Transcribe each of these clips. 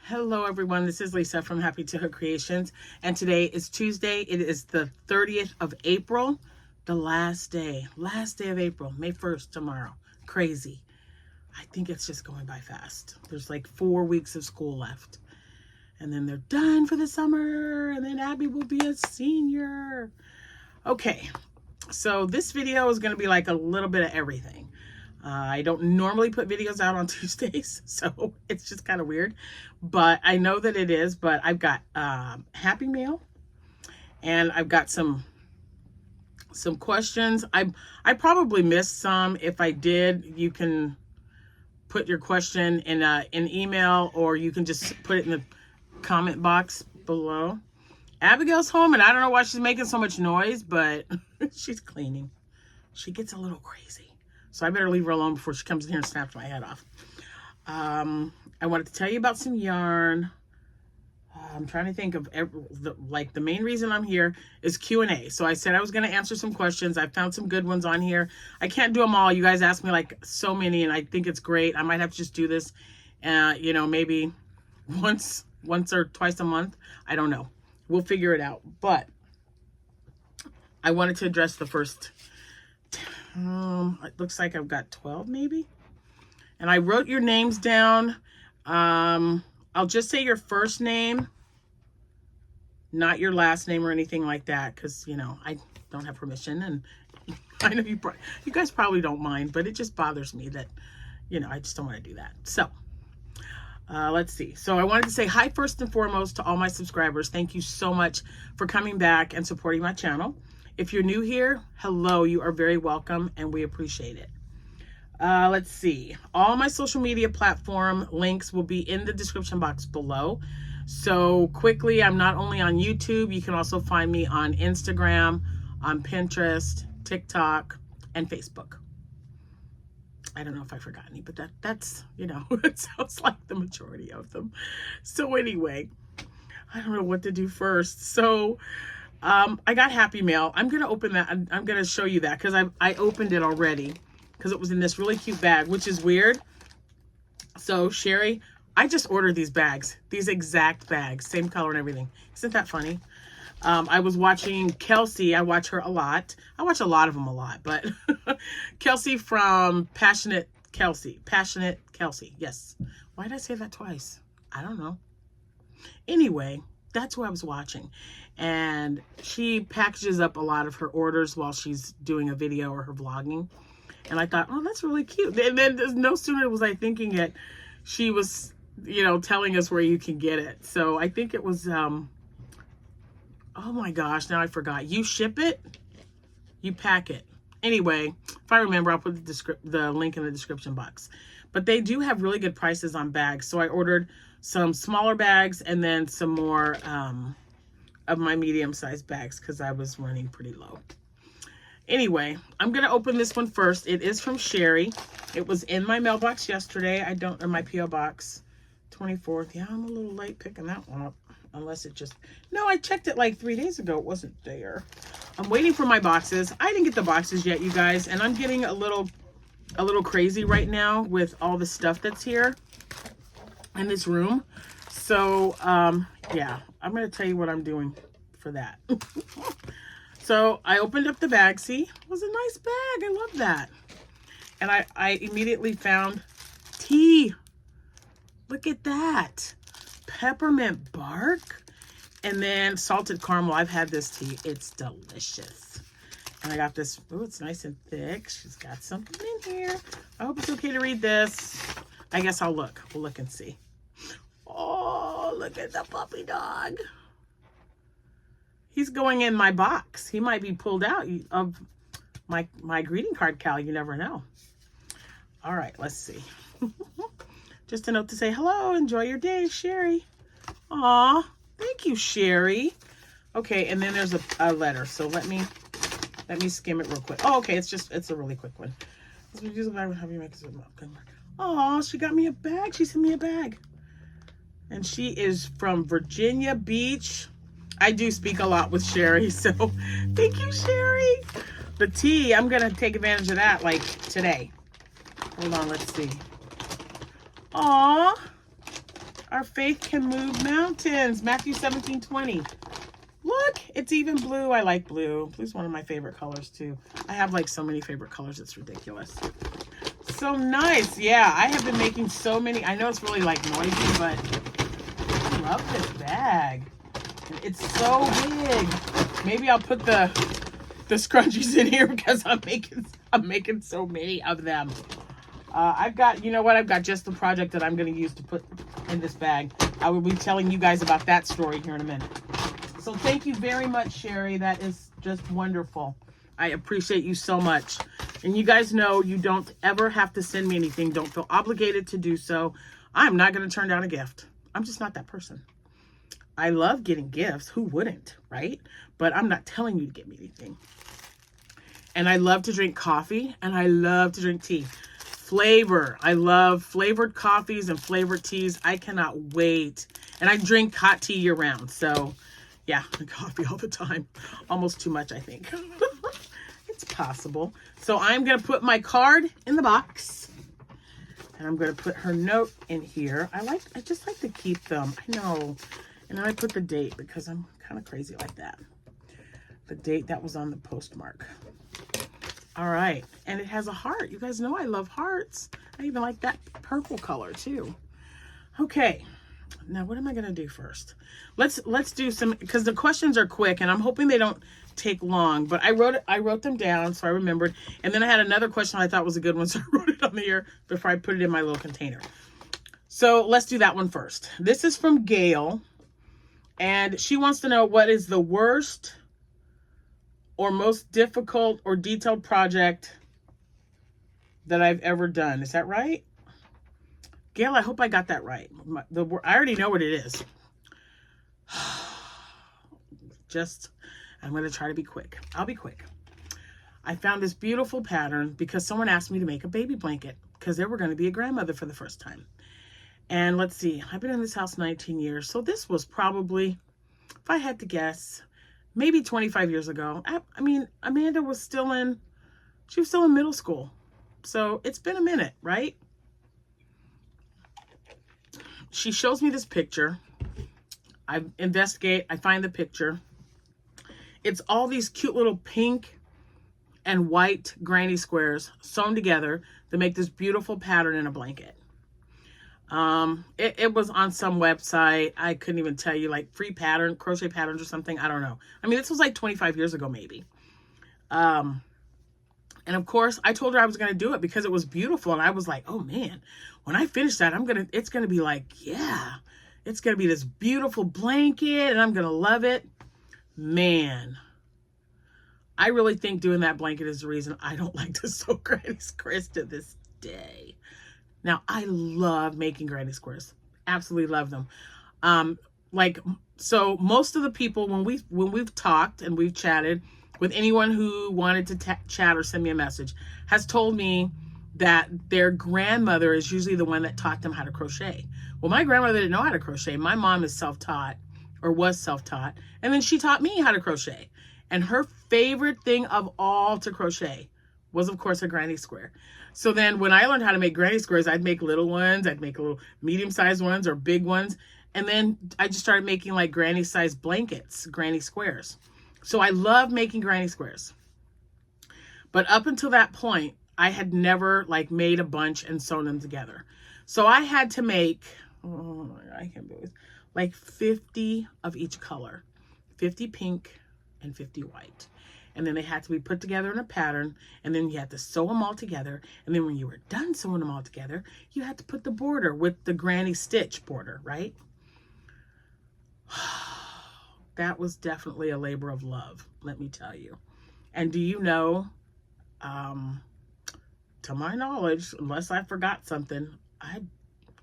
Hello everyone, this is Lisa from Happytohook Creations, and today is Tuesday. It is the 30th of April, the last day of April, May 1st tomorrow. Crazy. I think it's just going by fast. There's like 4 weeks of school left, and then they're done for the summer, and then Abby will be a senior. Okay, so this video is going to be like a little bit of everything. I don't normally put videos out on Tuesdays, so it's just kind of weird, but I know that it is. But I've got Happy Mail, and I've got some questions. I probably missed some. If I did, you can put your question in an email, or you can just put it in the comment box below. Abigail's home, and I don't know why she's making so much noise, but she's cleaning. She gets a little crazy. So I better leave her alone before she comes in here and snaps my head off. I wanted to tell you about some yarn. I'm trying to think of the main reason I'm here is Q&A. So I said I was going to answer some questions. I found some good ones on here. I can't do them all. You guys asked me like so many, and I think it's great. I might have to just do this, you know, maybe once or twice a month. I don't know. We'll figure it out. But I wanted to address the first. It looks like I've got 12 maybe. And I wrote your names down. I'll just say your first name, not your last name or anything like that, because, you know, I don't have permission, and I know you guys probably don't mind, but it just bothers me that, you know, I just don't want to do that. So let's see. So I wanted to say hi first and foremost to all my subscribers. Thank you so much for coming back and supporting my channel. If you're new here, hello, you are very welcome, and we appreciate it. Let's see. All my social media platform links will be in the description box below. So quickly, I'm not only on YouTube, you can also find me on Instagram, on Pinterest, TikTok, and Facebook. I don't know if I forgot any, but that's, you know, it sounds like the majority of them. So anyway, I don't know what to do first. So I got Happy Mail. I'm going to open that. I'm going to show you that because I opened it already because it was in this really cute bag, which is weird. So Sherry, I just ordered these bags, these exact bags, same color and everything. Isn't that funny? I was watching Kelsey. I watch her a lot. I watch a lot of them a lot, but Kelsey from Passionate Kelsey. Yes. Why did I say that twice? I don't know. Anyway, that's who I was watching. And she packages up a lot of her orders while she's doing a video or her vlogging. And I thought, oh, that's really cute. And then no sooner was I thinking it, she was, you know, telling us where you can get it. So I think it was, oh my gosh, now I forgot. You ship it, you pack it. Anyway, if I remember, I'll put the link in the description box. But they do have really good prices on bags. So I ordered some smaller bags and then some more of my medium-sized bags because I was running pretty low. Anyway, I'm going to open this one first. It is from Sherry. It was in my mailbox yesterday. Or my P.O. box, 24th. Yeah, I'm a little late picking that one up. Unless it just, no, I checked it like 3 days ago. It wasn't there. I'm waiting for my boxes. I didn't get the boxes yet, you guys. And I'm getting a little crazy right now with all the stuff that's here in this room. So, yeah, I'm going to tell you what I'm doing for that. So I opened up the bag. See, it was a nice bag. I love that. And I immediately found tea. Look at that. Peppermint bark. And then salted caramel. I've had this tea. It's delicious. And I got this. Oh, it's nice and thick. She's got something in here. I hope it's okay to read this. I guess I'll look. We'll look and see. Oh, look at the puppy dog. He's going in my box. He might be pulled out of my greeting card, Cal. You never know. All right, let's see. Just a note to say hello. Enjoy your day, Sherry. Aw, thank you, Sherry. Okay, and then there's a letter. So let me skim it real quick. Oh, okay, it's a really quick one. Oh, she got me a bag. She sent me a bag. And she is from Virginia Beach. I do speak a lot with Sherry, so thank you, Sherry. The tea, I'm going to take advantage of that like today. Hold on, let's see. Aw, Our faith can move mountains. Matthew 17:20. Look, it's even blue. I like blue. Blue's one of my favorite colors too. I have like so many favorite colors. It's ridiculous. So nice. Yeah, I have been making so many. I know it's really like noisy, but I love this bag. It's so big. Maybe I'll put the scrunchies in here because I'm making so many of them. I've got, you know what? I've got just the project that I'm going to use to put in this bag. I will be telling you guys about that story here in a minute. So thank you very much, Sherry. That is just wonderful. I appreciate you so much. And you guys know you don't ever have to send me anything. Don't feel obligated to do so. I'm not going to turn down a gift. I'm just not that person. I love getting gifts. Who wouldn't, right? But I'm not telling you to get me anything. And I love to drink coffee and I love to drink tea. Flavor. I love flavored coffees and flavored teas. I cannot wait. And I drink hot tea year round. So yeah, coffee all the time. Almost too much, I think. It's possible. So I'm going to put my card in the box. And I'm going to put her note in here. I just like to keep them. I know. And then I put the date because I'm kind of crazy like that. The date that was on the postmark. All right. And it has a heart. You guys know I love hearts. I even like that purple color too. Okay. Now what am I going to do first? Let's do some, because the questions are quick and I'm hoping they don't take long, but I wrote them down so I remembered. And then I had another question I thought was a good one, so I wrote it on here before I put it in my little container. So let's do that one first. This is from Gail, and she wants to know what is the worst or most difficult or detailed project that I've ever done. Is that right? Gail, I hope I got that right. I already know what it is. I'm going to try to be quick. I'll be quick. I found this beautiful pattern because someone asked me to make a baby blanket because they were going to be a grandmother for the first time. And let's see, I've been in this house 19 years. So this was probably, if I had to guess, maybe 25 years ago. I mean, Amanda was still in middle school. So it's been a minute, right? She shows me this picture. I investigate, I find the picture. It's all these cute little pink and white granny squares sewn together to make this beautiful pattern in a blanket. It was on some website. I couldn't even tell you, like free pattern, crochet patterns or something. I don't know. I mean, this was like 25 years ago, maybe. And of course I told her I was going to do it because it was beautiful. And I was like, oh man, when I finish that, it's going to be like, yeah, it's going to be this beautiful blanket and I'm going to love it. Man, I really think doing that blanket is the reason I don't like to sew granny squares to this day. Now, I love making granny squares. Absolutely love them. So most of the people, when we've talked and we've chatted with anyone who wanted to chat or send me a message, has told me that their grandmother is usually the one that taught them how to crochet. Well, my grandmother didn't know how to crochet. My mom is self-taught, or was self-taught, and then she taught me how to crochet. And her favorite thing of all to crochet was, of course, a granny square. So then when I learned how to make granny squares, I'd make little ones, I'd make little medium-sized ones or big ones. And then I just started making like granny-sized blankets, granny squares. So I love making granny squares. But up until that point, I had never like made a bunch and sewn them together. So I had to make, I can't believe it, like 50 of each color, 50 pink and 50 white. And then they had to be put together in a pattern, and then you had to sew them all together. And then when you were done sewing them all together, you had to put the border with the granny stitch border, right? That was definitely a labor of love, let me tell you. And do you know, to my knowledge, unless I forgot something, I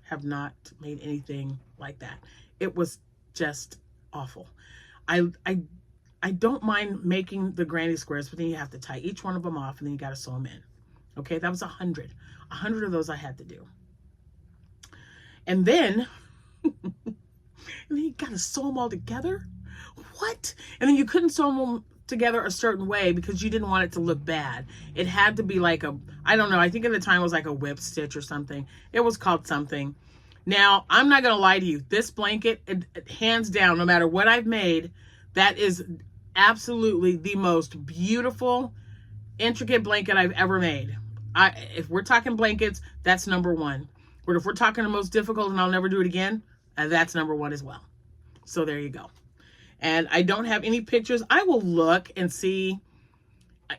have not made anything like that. It was just awful. I don't mind making the granny squares, but then you have to tie each one of them off and then you got to sew them in. Okay, that was 100. 100 of those I had to do. And then, you got to sew them all together? What? And then you couldn't sew them together a certain way because you didn't want it to look bad. It had to be like I don't know, I think at the time it was like a whip stitch or something. It was called something. Now, I'm not going to lie to you. This blanket, hands down, no matter what I've made, that is absolutely the most beautiful, intricate blanket I've ever made. If we're talking blankets, that's number one. But if we're talking the most difficult and I'll never do it again, that's number one as well. So there you go. And I don't have any pictures. I will look and see,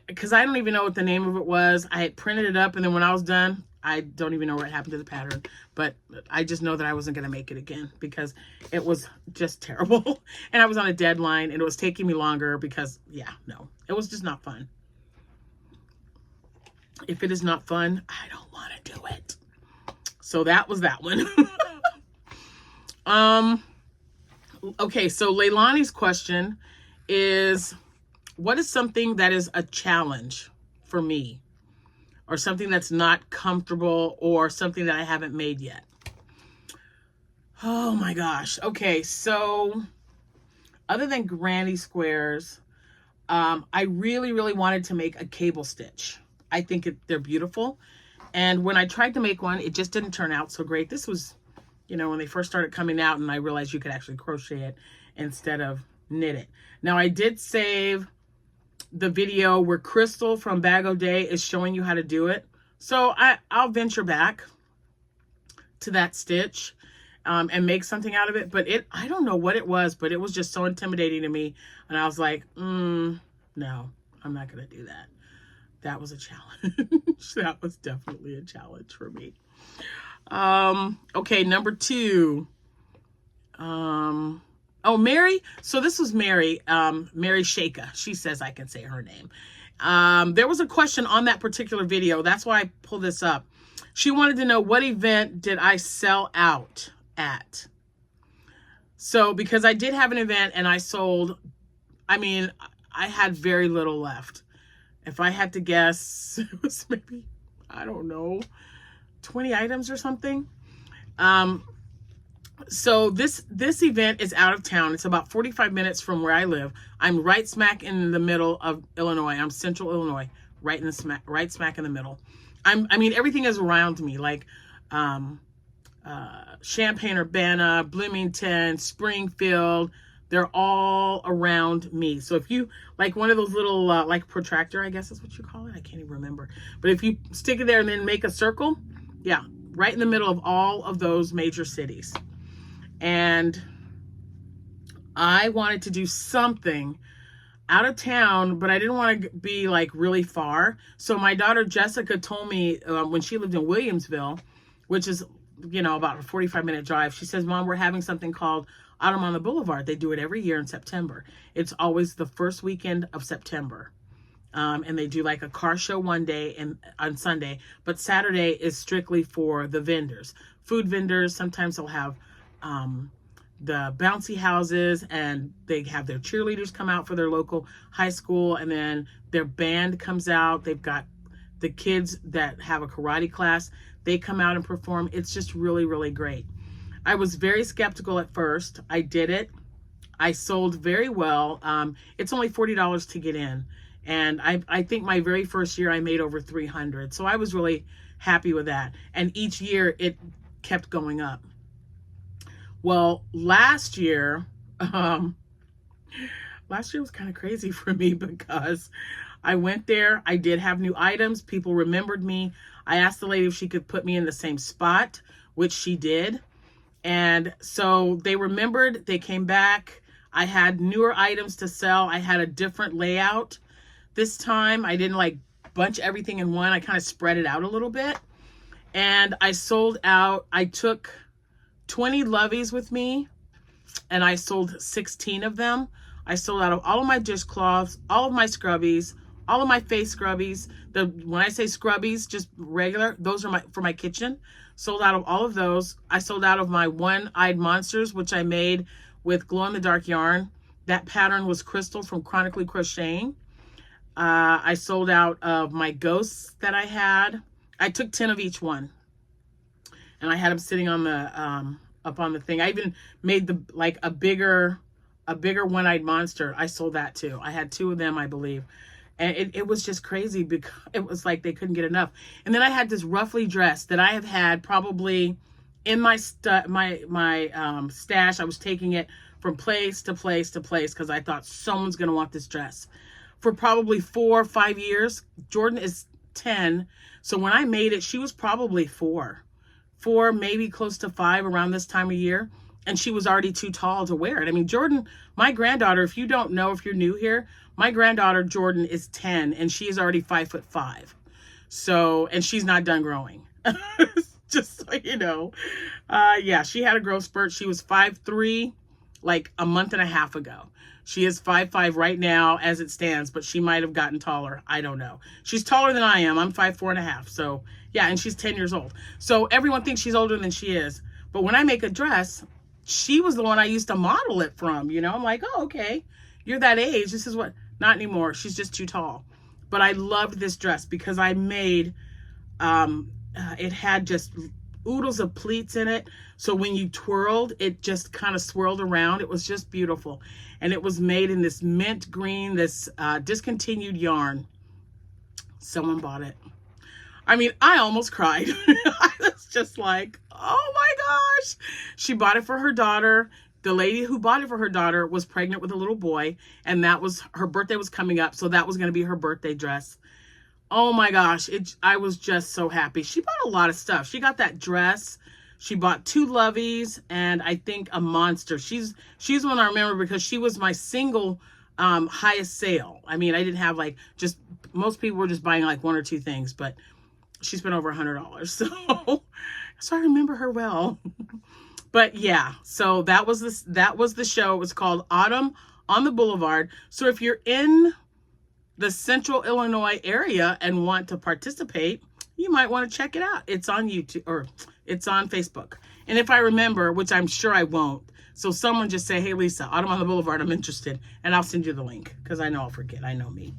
because I don't even know what the name of it was. I had printed it up, and then when I was done, I don't even know what happened to the pattern. But I just know that I wasn't going to make it again because it was just terrible. And I was on a deadline, and it was taking me longer because, yeah, no, it was just not fun. If it is not fun, I don't want to do it. So that was that one. Okay, so Leilani's question is, what is something that is a challenge for me? Or something that's not comfortable, or something that I haven't made yet? Oh my gosh. Okay, so other than granny squares, I really, really wanted to make a cable stitch. I think they're beautiful. And when I tried to make one, it just didn't turn out so great. This was, you know, when they first started coming out, and I realized you could actually crochet it instead of knit it. Now, I did save the video where Crystal from Bag O' Day is showing you how to do it. So I'll venture back to that stitch and make something out of it. But I don't know what it was, but it was just so intimidating to me. And I was like, no, I'm not going to do that. That was a challenge. That was definitely a challenge for me. Okay, number 2. Oh, Mary. So this was Mary, Mary Shaka. She says I can say her name. There was a question on that particular video. That's why I pulled this up. She wanted to know, what event did I sell out at? So because I did have an event and I sold, I mean, I had very little left. If I had to guess, it was maybe, I don't know, 20 items or something. So this event is out of town. It's about 45 minutes from where I live. I'm right smack in the middle of Illinois. I'm central Illinois, right smack in the middle. I mean, everything is around me, like Champaign-Urbana, Bloomington, Springfield. They're all around me. So if you, like one of those little, like protractor, I guess is what you call it. I can't even remember. But if you stick it there and then make a circle, yeah, right in the middle of all of those major cities. And I wanted to do something out of town, but I didn't want to be like really far. So my daughter Jessica told me when she lived in Williamsville, which is, you know, about a 45-minute drive, she says, Mom, we're having something called Autumn on the Boulevard. They do it every year in September. It's always the first weekend of September. And they do like a car show one day and on Sunday, but Saturday is strictly for the vendors, food vendors. Sometimes they'll have the bouncy houses, and they have their cheerleaders come out for their local high school, and then their band comes out. They've got the kids that have a karate class. They come out and perform. It's just really, really great. I was very skeptical at first. I did it. I sold very well. It's only $40 to get in. And I think my very first year I made over 300. So I was really happy with that. And each year it kept going up. Well, last year was kind of crazy for me because I went there. I did have new items. People remembered me. I asked the lady if she could put me in the same spot, which she did. And so they remembered, they came back. I had newer items to sell. I had a different layout this time. I didn't like bunch everything in one. I kind of spread it out a little bit. And I sold out. I took 20 loveys with me, and I sold 16 of them. I sold out of all of my dishcloths, all of my scrubbies, all of my face scrubbies. When I say scrubbies, just regular, those are for my kitchen. Sold out of all of those. I sold out of my one-eyed monsters, which I made with glow-in-the-dark yarn. That pattern was Crystal from Chronically Crocheting. I sold out of my ghosts that I had. I took 10 of each one, and I had them sitting on the up on the thing. I even made a bigger one-eyed monster. I sold that too. I had 2 of them, I believe. And it was just crazy because it was like they couldn't get enough. And then I had this ruffly dress that I have had probably in my stash. I was taking it from place to place to place because I thought someone's going to want this dress. For probably 4 or 5 years. Jordan is 10. So when I made it, she was probably 4, maybe close to 5 around this time of year. And she was already too tall to wear it. I mean, Jordan, my granddaughter, if you don't know, if you're new here, my granddaughter Jordan is 10 and she is already 5'5". So, and she's not done growing. Just so you know. Yeah, she had a growth spurt. She was 5'3" like a month and a half ago. She is 5'5" right now as it stands, but she might have gotten taller. I don't know. She's taller than I am. I'm 5'4.5". So yeah, and she's 10 years old. So everyone thinks she's older than she is. But when I make a dress, she was the one I used to model it from. You know, I'm like, oh, okay, you're that age. This is what, not anymore. She's just too tall. But I loved this dress because I made, it had just oodles of pleats in it. So when you twirled, it just kind of swirled around. It was just beautiful. And it was made in this mint green, this discontinued yarn. Someone bought it. I mean, I almost cried. I was just like, oh my gosh. She bought it for her daughter. The lady who bought it for her daughter was pregnant with a little boy, and that was, her birthday was coming up, so that was going to be her birthday dress. Oh my gosh, I was just so happy. She bought a lot of stuff. She got that dress. She bought 2 Lovies and I think a Monster. She's one I remember because she was my single highest sale. I mean, I didn't have like, just, most people were just buying like 1 or 2 things, but she spent over $100. So I remember her well. But yeah, so that was the show. It was called Autumn on the Boulevard. So if you're in the Central Illinois area and want to participate, you might want to check it out. It's on YouTube, or it's on Facebook. And if I remember, which I'm sure I won't, so someone just say, hey, Lisa, Autumn on the Boulevard, I'm interested. And I'll send you the link because I know I'll forget. I know me.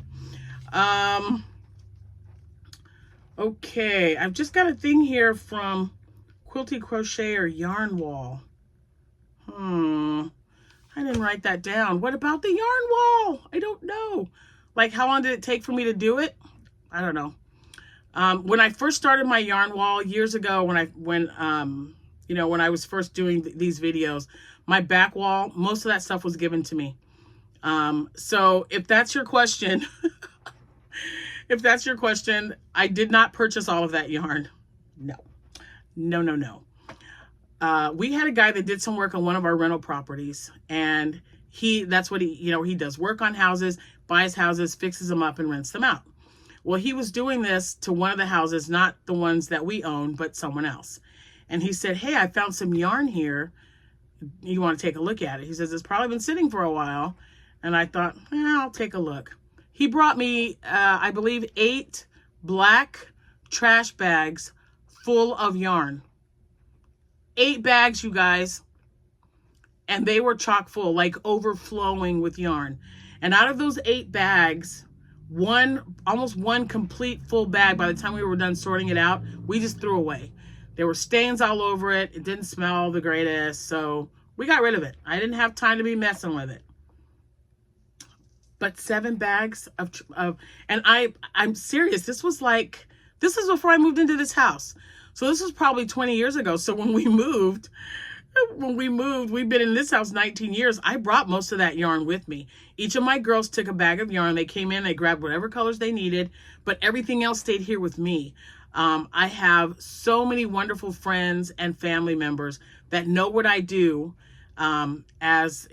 Okay, I've just got a thing here from Quilty Crochet or Yarn Wall. I didn't write that down. What about the Yarn Wall? I don't know. Like, how long did it take for me to do it? I don't know. When I first started my Yarn Wall years ago, when I was first doing these videos, my back wall, most of that stuff was given to me. So if that's your question, I did not purchase all of that yarn. No. We had a guy that did some work on one of our rental properties, and that's what he does, work on houses, buys houses, fixes them up and rents them out. Well, he was doing this to one of the houses, not the ones that we own, but someone else. And he said, hey, I found some yarn here. You want to take a look at it? He says, it's probably been sitting for a while. And I thought, I'll take a look. He brought me, I believe, 8 black trash bags full of yarn. 8 bags, you guys. And they were chock full, like overflowing with yarn. And out of those 8 bags, almost one complete full bag, by the time we were done sorting it out, we just threw away. There were stains all over it. It didn't smell the greatest, so we got rid of it. I didn't have time to be messing with it. But 7 bags of and I'm serious. This is before I moved into this house. So this was probably 20 years ago. So when we moved, we've been in this house 19 years. I brought most of that yarn with me. Each of my girls took a bag of yarn. They came in, they grabbed whatever colors they needed, but everything else stayed here with me. I have so many wonderful friends and family members that know what I do as,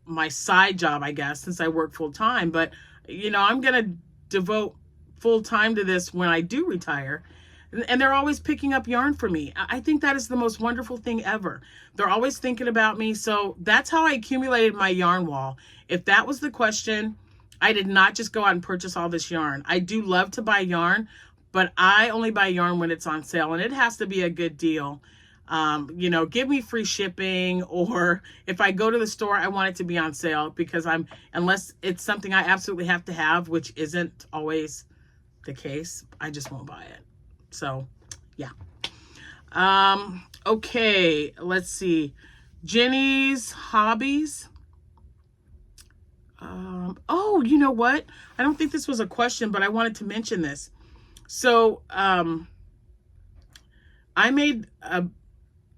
my side job, I guess, since I work full time. But, I'm going to devote full time to this when I do retire. And they're always picking up yarn for me. I think that is the most wonderful thing ever. They're always thinking about me. So that's how I accumulated my yarn wall. If that was the question, I did not just go out and purchase all this yarn. I do love to buy yarn, but I only buy yarn when it's on sale, and it has to be a good deal. Give me free shipping, or if I go to the store, I want it to be on sale, because unless it's something I absolutely have to have, which isn't always the case, I just won't buy it. So, yeah. Okay, let's see. Jenny's Hobbies. Oh, you know what? I don't think this was a question, but I wanted to mention this. So, I made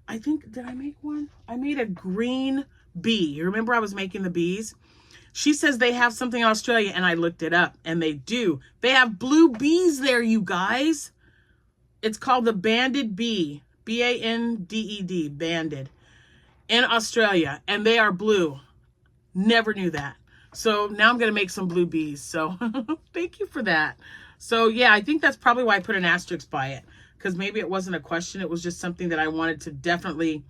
I think, did I make one? I made a green bee. You remember I was making the bees? She says they have something in Australia, and I looked it up, and they do. They have blue bees there, you guys. It's called the banded bee. B-A-N-D-E-D, banded, in Australia, and they are blue. Never knew that. So now I'm going to make some blue bees. So thank you for that. So yeah, I think that's probably why I put an asterisk by it, because maybe it wasn't a question. It was just something that I wanted to definitely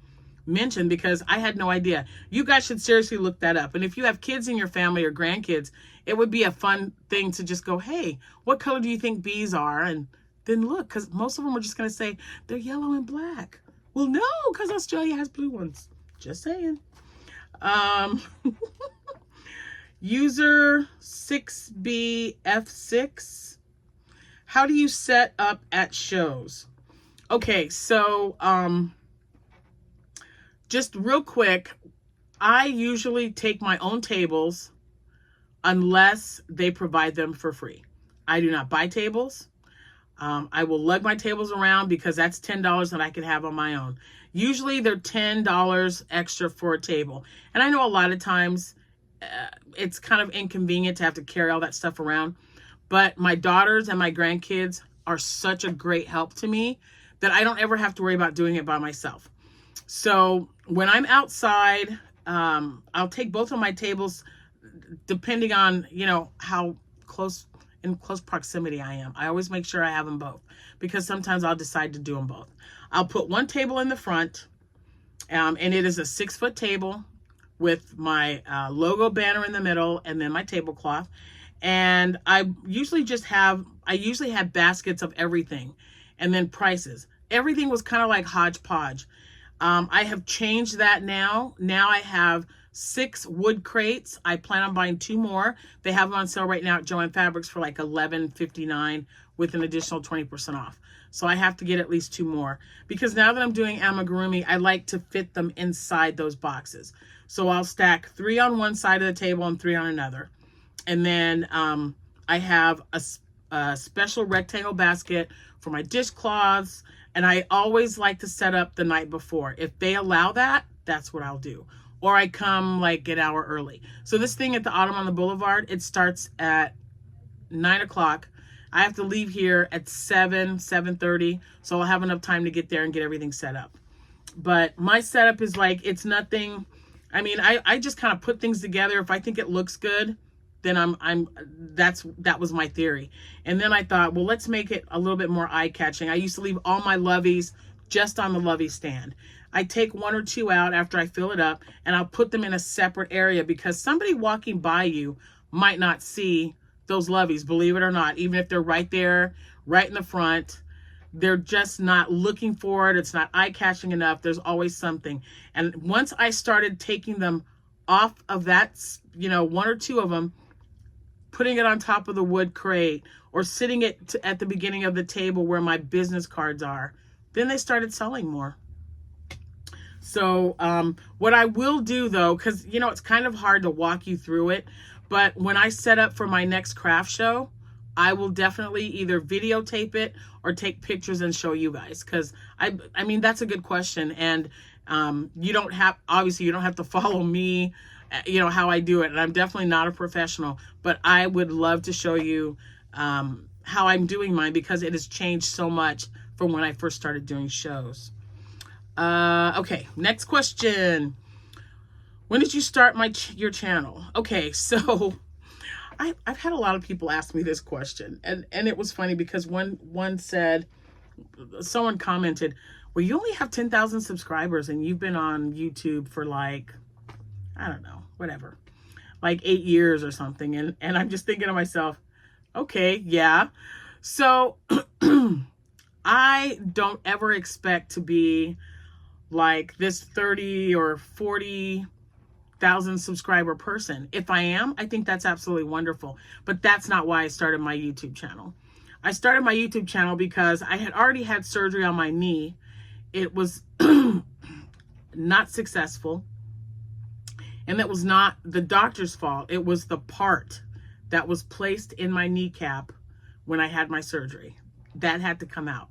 mention because I had no idea. You guys should seriously look that up. And if you have kids in your family or grandkids, it would be a fun thing to just go, hey, what color do you think bees are? And then look, because most of them are just going to say they're yellow and black. Well, no, because Australia has blue ones. Just saying. User 6BF6. How do you set up at shows? Okay, so just real quick, I usually take my own tables unless they provide them for free. I do not buy tables. I will lug my tables around because that's $10 that I can have on my own. Usually they're $10 extra for a table. And I know a lot of times it's kind of inconvenient to have to carry all that stuff around. But my daughters and my grandkids are such a great help to me that I don't ever have to worry about doing it by myself. So when I'm outside, I'll take both of my tables depending on, you know, how in close proximity I am. I always make sure I have them both because sometimes I'll decide to do them both. I'll put one table in the front, and it is a 6-foot table with my logo banner in the middle and then my tablecloth. And I usually have baskets of everything and then prices. Everything was kind of like hodgepodge. I have changed that now. Now I have 6 wood crates. I plan on buying 2 more. They have them on sale right now at Joann Fabrics for like $11.59 with an additional 20% off. So I have to get at least 2 more because now that I'm doing amigurumi, I like to fit them inside those boxes. So I'll stack 3 on one side of the table and 3 on another. And then I have a special rectangle basket for my dishcloths. And I always like to set up the night before. If they allow that, that's what I'll do. Or I come like an hour early. So this thing at the Autumn on the Boulevard, it starts at 9 o'clock. I have to leave here at 7:30. So I'll have enough time to get there and get everything set up. But my setup is like, it's nothing. I mean, I just kind of put things together. If I think it looks good, then that was my theory. And then I thought, well, let's make it a little bit more eye-catching. I used to leave all my loveys just on the lovey stand. I take 1 or 2 out after I fill it up, and I'll put them in a separate area because somebody walking by you might not see those loveys, believe it or not, even if they're right there, right in the front. They're just not looking for it. It's not eye-catching enough. There's always something. And once I started taking them off of that, you know, 1 or 2 of them, putting it on top of the wood crate or sitting it at the beginning of the table where my business cards are, then they started selling more. So what I will do though, because you know it's kind of hard to walk you through it, but when I set up for my next craft show, I will definitely either videotape it or take pictures and show you guys, because I mean that's a good question. And you don't have to follow me, you know, how I do it. And I'm definitely not a professional, but I would love to show you how I'm doing mine because it has changed so much from when I first started doing shows. Okay, next question. When did you start your channel? Okay, so I've had a lot of people ask me this question, and it was funny because someone commented, well, you only have 10,000 subscribers and you've been on YouTube for like, I don't know, whatever, like 8 years or something. And I'm just thinking to myself, okay, yeah. So I don't ever expect to be like this 30 or 40,000 subscriber person. If I am, I think that's absolutely wonderful. But that's not why I started my YouTube channel. I started my YouTube channel because I had already had surgery on my knee. It was not successful. And that was not the doctor's fault. It was the part that was placed in my kneecap when I had my surgery. That had to come out.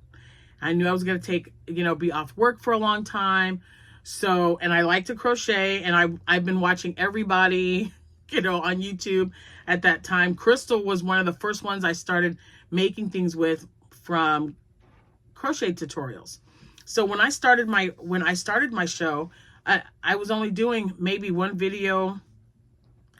I knew I was going to take, be off work for a long time. So, and I like to crochet, and I've been watching everybody, on YouTube at that time. Crystal was one of the first ones I started making things with from crochet tutorials. So when I started my show, I was only doing maybe one video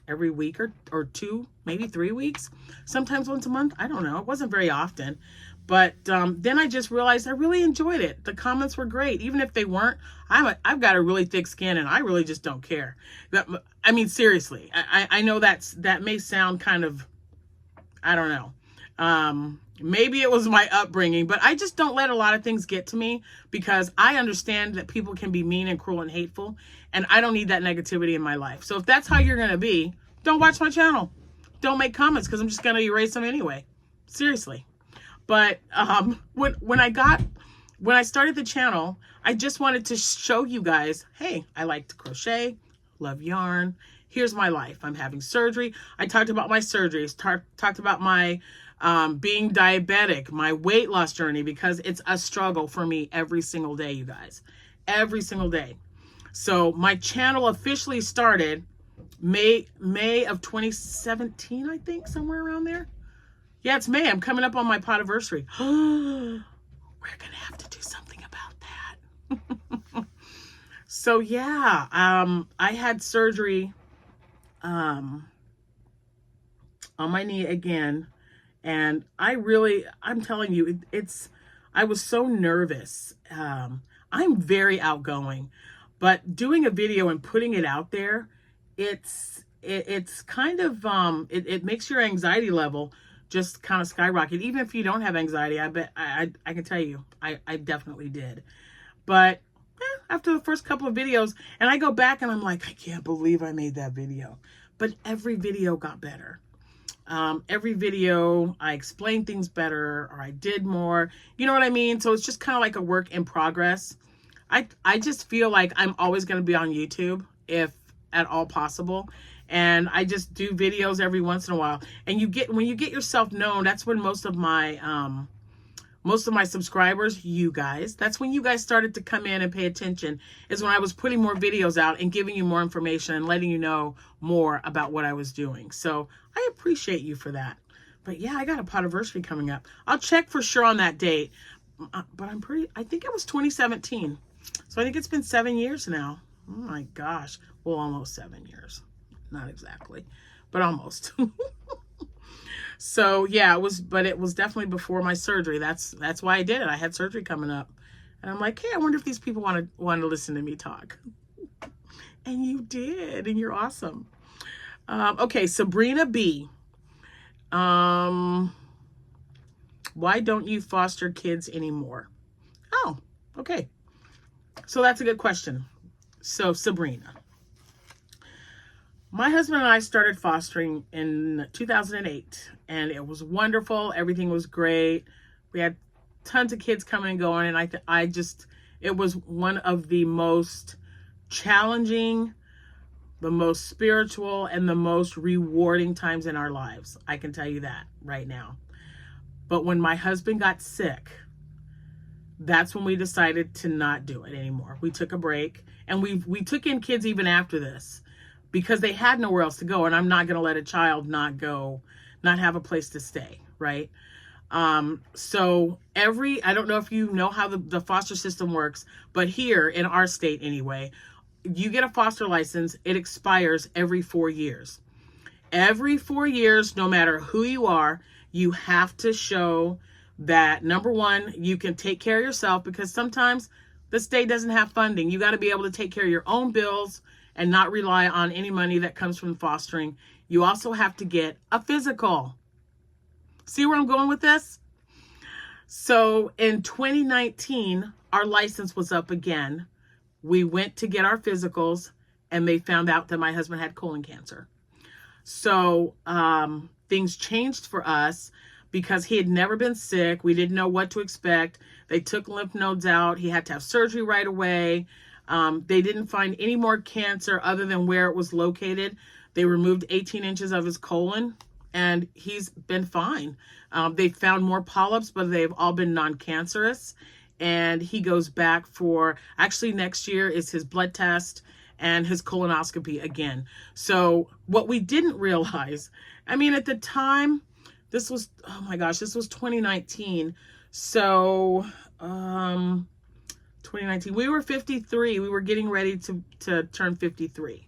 every week or two, maybe 3 weeks, sometimes once a month. I don't know. It wasn't very often. But then I just realized I really enjoyed it. The comments were great. Even if they weren't, I've got a really thick skin, and I really just don't care. I mean, seriously, I know that may sound kind of, I don't know. Maybe it was my upbringing, but I just don't let a lot of things get to me, because I understand that people can be mean and cruel and hateful, and I don't need that negativity in my life. So if that's how you're going to be, don't watch my channel. Don't make comments, because I'm just going to erase them anyway. Seriously. But when I started the channel, I just wanted to show you guys, hey, I like to crochet, love yarn. Here's my life. I'm having surgery. I talked about my surgeries, talked about my being diabetic, my weight loss journey, because it's a struggle for me every single day, you guys. Every single day. So my channel officially started May of 2017, I think, somewhere around there. Yeah, it's May. I'm coming up on my podiversary. We're going to have to do something about that. So yeah, I had surgery on my knee again. And I'm telling you, I was so nervous. I'm very outgoing, but doing a video and putting it out there, it's kind of, it makes your anxiety level just kind of skyrocket. Even if you don't have anxiety, I bet, I can tell you, I definitely did. But after the first couple of videos, and I go back and I'm like, I can't believe I made that video. But every video got better. Every video I explained things better, or I did more, you know what I mean? So it's just kind of like a work in progress. I just feel like I'm always going to be on YouTube, if at all possible. And I just do videos every once in a while. And when you get yourself known, that's when most of my subscribers, you guys, that's when you guys started to come in and pay attention, is when I was putting more videos out and giving you more information and letting you know more about what I was doing. So I appreciate you for that. But yeah, I got a podiversary coming up. I'll check for sure on that date. But I think it was 2017. So I think it's been 7 years now. Oh my gosh. Well, almost 7 years. Not exactly, but almost. So yeah, it was definitely before my surgery. That's why I did it. I had surgery coming up, and I'm like, hey, I wonder if these people want to listen to me talk. And you did, and you're awesome. Okay, Sabrina B. Why don't you foster kids anymore? Oh, okay. So that's a good question. So Sabrina, my husband and I started fostering in 2008, and it was wonderful. Everything was great. We had tons of kids coming and going, and it was one of the most challenging, the most spiritual, and the most rewarding times in our lives. I can tell you that right now. But when my husband got sick, that's when we decided to not do it anymore. We took a break, and we took in kids even after this, because they had nowhere else to go. And I'm not going to let a child not have a place to stay, right? So I don't know if you know how the foster system works, but here in our state anyway, you get a foster license, it expires every 4 years. Every 4 years, no matter who you are, you have to show that, number one, you can take care of yourself, because sometimes the state doesn't have funding. You got to be able to take care of your own bills and not rely on any money that comes from fostering. You also have to get a physical. See where I'm going with this? So in 2019, our license was up again. We went to get our physicals, and they found out that my husband had colon cancer. So things changed for us, because he had never been sick. We didn't know what to expect. They took lymph nodes out. He had to have surgery right away. They didn't find any more cancer other than where it was located. They removed 18 inches of his colon, and he's been fine. They found more polyps, but they've all been non-cancerous. and he goes back for, actually next year is his blood test and his colonoscopy again. So what we didn't realize, I mean, at the time, this was, oh my gosh, this was 2019. So 2019, we were 53. We were getting ready to turn 53,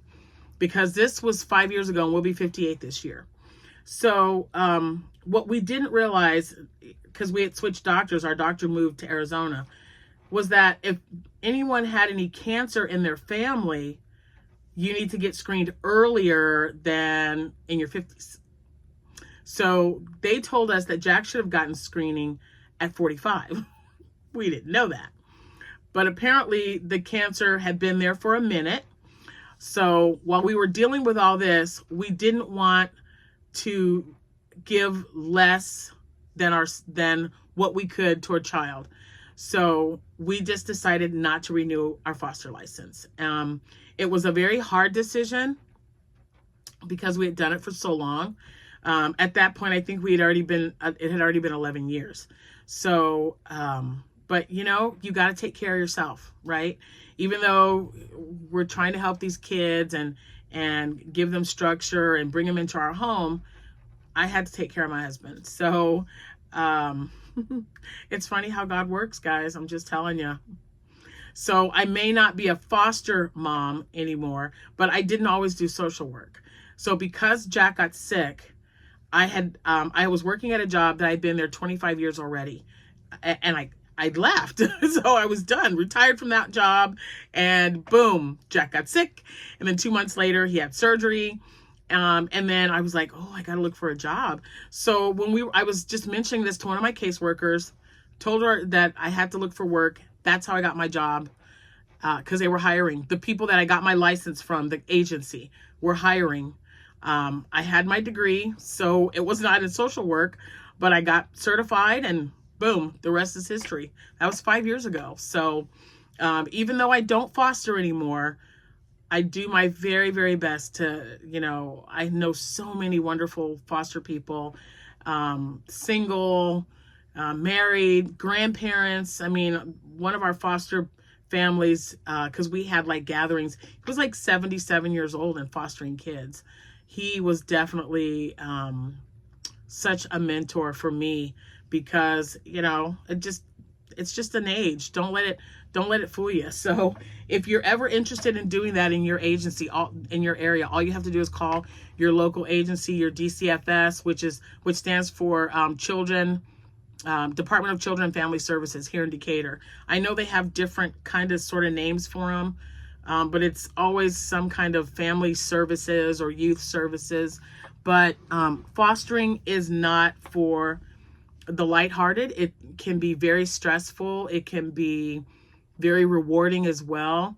because this was 5 years ago and we'll be 58 this year. So what we didn't realize, because we had switched doctors, our doctor moved to Arizona, was that if anyone had any cancer in their family, you need to get screened earlier than in your 50s. So they told us that Jack should have gotten screening at 45. We didn't know that. But apparently the cancer had been there for a minute. So while we were dealing with all this, we didn't want to give less than what we could to a child. So we just decided not to renew our foster license. It was a very hard decision because we had done it for so long. At that point, I think it had already been 11 years. So, but you know, you got to take care of yourself, right? Even though we're trying to help these kids and give them structure and bring them into our home, I had to take care of my husband. So, it's funny how God works, guys. I'm just telling you. So I may not be a foster mom anymore, but I didn't always do social work. So because Jack got sick, I was working at a job that I'd been there 25 years already. And I'd left. So I was done, retired from that job, and boom, Jack got sick. And then 2 months later, he had surgery. And then I was like, oh, I got to look for a job. So I was just mentioning this to one of my caseworkers, told her that I had to look for work. That's how I got my job, because they were hiring. The people that I got my license from, the agency, were hiring. I had my degree, so it was not in social work, but I got certified, and boom, the rest is history. That was 5 years ago. So even though I don't foster anymore, I do my very, very best to, you know, I know so many wonderful foster people, single, married, grandparents. I mean, one of our foster families, because we had like gatherings, he was like 77 years old and fostering kids. He was definitely such a mentor for me, because, you know, it's just an age. Don't let it fool you. So if you're ever interested in doing that in your agency, in your area, all you have to do is call your local agency, your DCFS, which stands for Department of Children and Family Services here in Decatur. I know they have different kind of sort of names for them, but it's always some kind of family services or youth services. But fostering is not for the lighthearted. It can be very stressful. It can be very rewarding as well.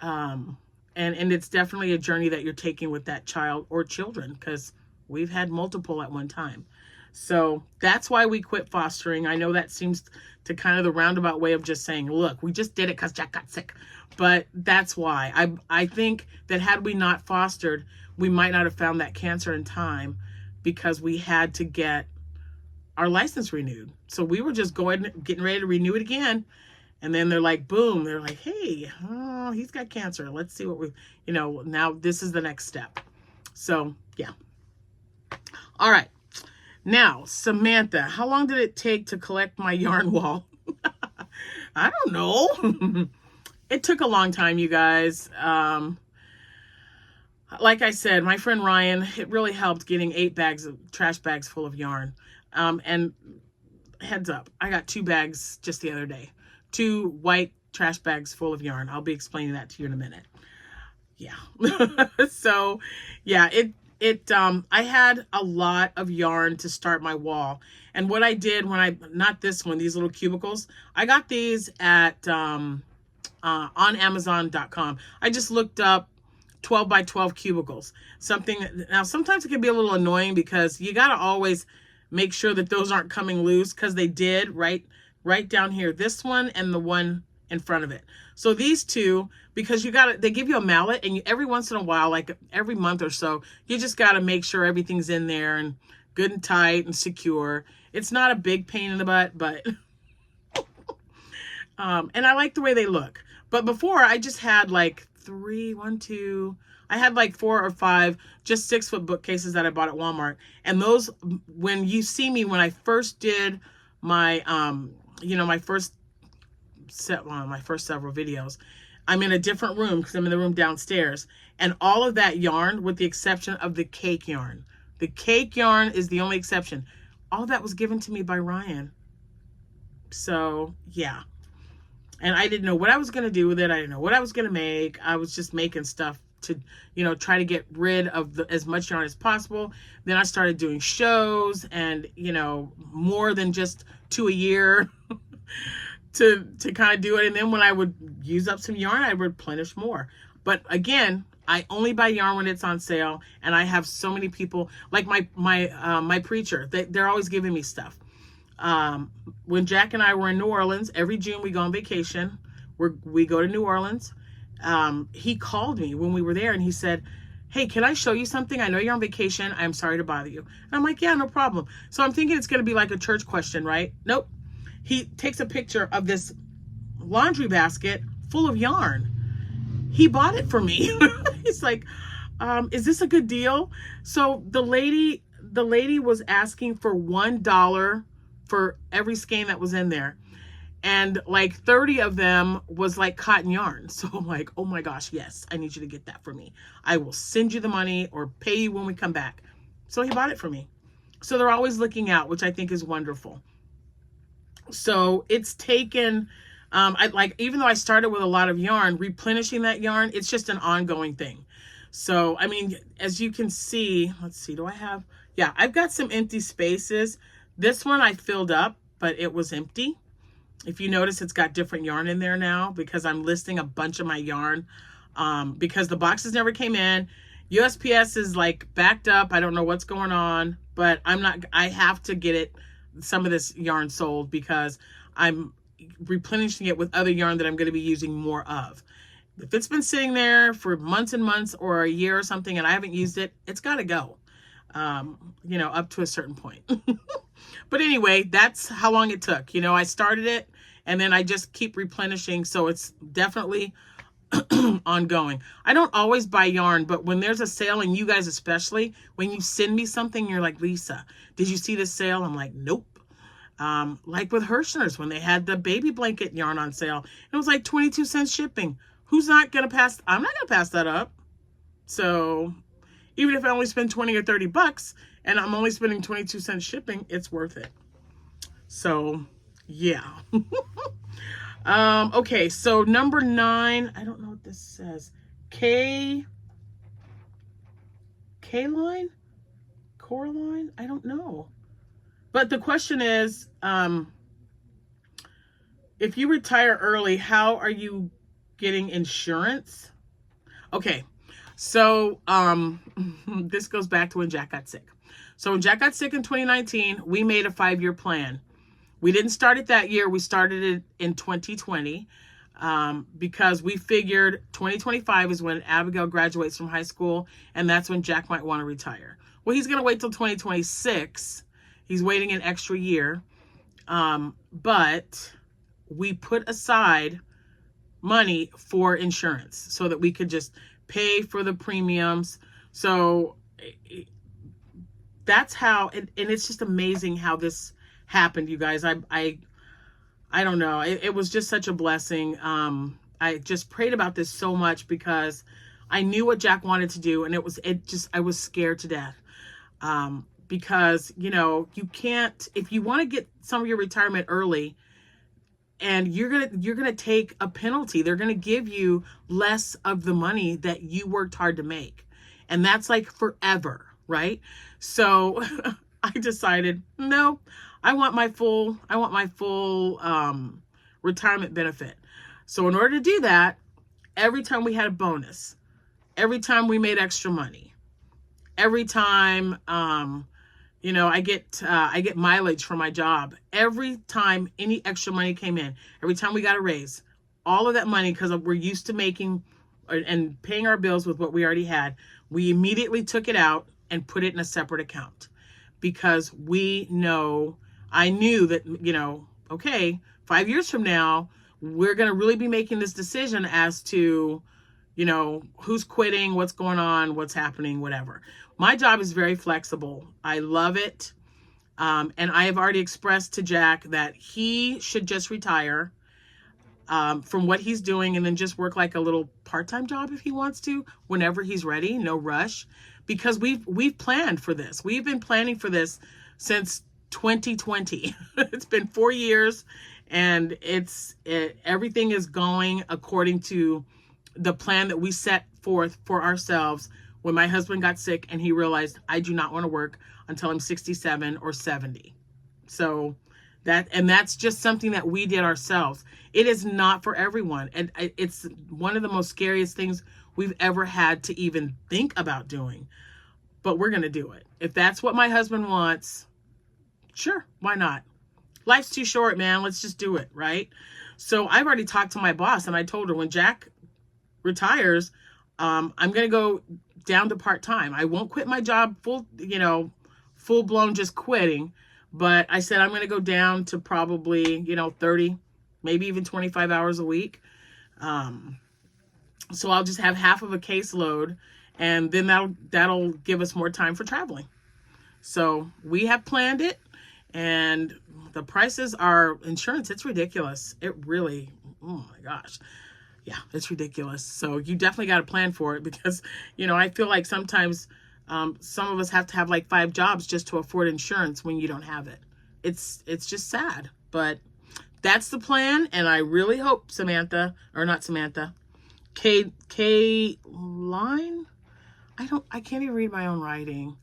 And it's definitely a journey that you're taking with that child or children, because we've had multiple at one time. So that's why we quit fostering. I know that seems to kind of the roundabout way of just saying, look, we just did it because Jack got sick. But that's why. I think that had we not fostered, we might not have found that cancer in time, because we had to get our license renewed. So we were just getting ready to renew it again. And then they're like, boom, they're like, hey, oh, he's got cancer. Let's see what now this is the next step. So, yeah. All right. Now, Samantha, how long did it take to collect my yarn wall? I don't know. It took a long time, you guys. Like I said, my friend Ryan, it really helped getting 8 trash bags full of yarn. And heads up, I got 2 bags just the other day. 2 white trash bags full of yarn. I'll be explaining that to you in a minute. Yeah. So, yeah, I had a lot of yarn to start my wall. And what I did not this one, these little cubicles, I got these at, on Amazon.com. I just looked up 12 by 12 cubicles. Now sometimes it can be a little annoying, because you got to always make sure that those aren't coming loose, because they did right down here, this one and the one in front of it. So these two, because they give you a mallet, and every once in a while, like every month or so, you just got to make sure everything's in there and good and tight and secure. It's not a big pain in the butt, but And I like the way they look. But before, I just had like I had like 4 or 5 just 6-foot bookcases that I bought at Walmart. And those, when you see me, when I first did my, my first my first several videos, I'm in a different room because I'm in the room downstairs. And all of that yarn, with the exception of the cake yarn. The cake yarn is the only exception. All that was given to me by Ryan. So, yeah. And I didn't know what I was going to do with it. I didn't know what I was going to make. I was just making stuff to, try to get rid of as much yarn as possible. Then I started doing shows and, more than just 2 a year to kind of do it. And then when I would use up some yarn, I would replenish more. But again, I only buy yarn when it's on sale. And I have so many people, like my preacher, they're always giving me stuff. When Jack and I were in New Orleans, every June we go on vacation. We go to New Orleans. He called me when we were there and he said, "Hey, can I show you something? I know you're on vacation. I'm sorry to bother you." And I'm like, "Yeah, no problem." So I'm thinking it's going to be like a church question, right? Nope. He takes a picture of this laundry basket full of yarn. He bought it for me. He's like, "Is this a good deal?" So the lady was asking for $1 for every skein that was in there. And like 30 of them was like cotton yarn. So I'm like, oh my gosh, yes, I need you to get that for me. I will send you the money or pay you when we come back. So he bought it for me. So they're always looking out, which I think is wonderful. So it's taken, even though I started with a lot of yarn, replenishing that yarn, it's just an ongoing thing. So, I mean, as you can see, let's see, I've got some empty spaces. This one I filled up, but it was empty. If you notice, it's got different yarn in there now because I'm listing a bunch of my yarn because the boxes never came in. USPS is like backed up. I don't know what's going on, but I have to get some of this yarn sold because I'm replenishing it with other yarn that I'm going to be using more of. If it's been sitting there for months and months or a year or something and I haven't used it, it's got to go, up to a certain point. But anyway, that's how long it took. I started it and then I just keep replenishing. So it's definitely ongoing. I don't always buy yarn, but when there's a sale, and you guys especially, when you send me something, you're like, "Lisa, did you see this sale?" I'm like, "Nope." Like with Hirschner's, when they had the baby blanket yarn on sale, it was like 22 cents shipping. I'm not going to pass that up. So even if I only spend 20 or 30 bucks and I'm only spending 22 cents shipping, it's worth it. So yeah. Okay, so number 9, I don't know what this says. K-line? Coraline? I don't know. But the question is, if you retire early, how are you getting insurance? Okay, so this goes back to when Jack got sick. So when Jack got sick in 2019, we made a 5-year plan. We didn't start it that year. We started it in 2020 because we figured 2025 is when Abigail graduates from high school, and that's when Jack might want to retire. Well, he's going to wait till 2026. He's waiting an extra year. But we put aside money for insurance so that we could just pay for the premiums. So that's how, and it's just amazing how this happened, you guys. I don't know. It was just such a blessing. I just prayed about this so much because I knew what Jack wanted to do, and I was scared to death. Because, you can't, if you want to get some of your retirement early, and you're going to take a penalty, they're going to give you less of the money that you worked hard to make. And that's like forever, right? So I decided, no, I want my full retirement benefit. So in order to do that, every time we had a bonus, every time we made extra money, every time, I get mileage for my job, every time any extra money came in, every time we got a raise, all of that money, because we're used to making and paying our bills with what we already had, we immediately took it out and put it in a separate account because I knew that, okay, 5 years from now, we're going to really be making this decision as to, you know, who's quitting, what's going on, what's happening, whatever. My job is very flexible. I love it. And I have already expressed to Jack that he should just retire from what he's doing and then just work like a little part-time job if he wants to, whenever he's ready, no rush, because we've planned for this. We've been planning for this since 2020. It's been 4 years, and everything is going according to the plan that we set forth for ourselves when my husband got sick and he realized I do not want to work until I'm 67 or 70. So that's just something that we did ourselves. It is not for everyone. And it's one of the most scariest things we've ever had to even think about doing. But we're going to do it. If that's what my husband wants, sure, why not? Life's too short, man. Let's just do it, right? So I've already talked to my boss, and I told her when Jack retires, I'm going to go down to part-time. I won't quit my job full-blown just quitting. But I said I'm going to go down to probably, 30, maybe even 25 hours a week. So I'll just have half of a caseload, and then that'll give us more time for traveling. So we have planned it, and the prices are insurance. It's ridiculous. It really, oh my gosh. Yeah, it's ridiculous. So you definitely got to plan for it because, I feel like sometimes some of us have to have like 5 jobs just to afford insurance when you don't have it. It's just sad, but that's the plan. And I really hope Kay Line. I can't even read my own writing,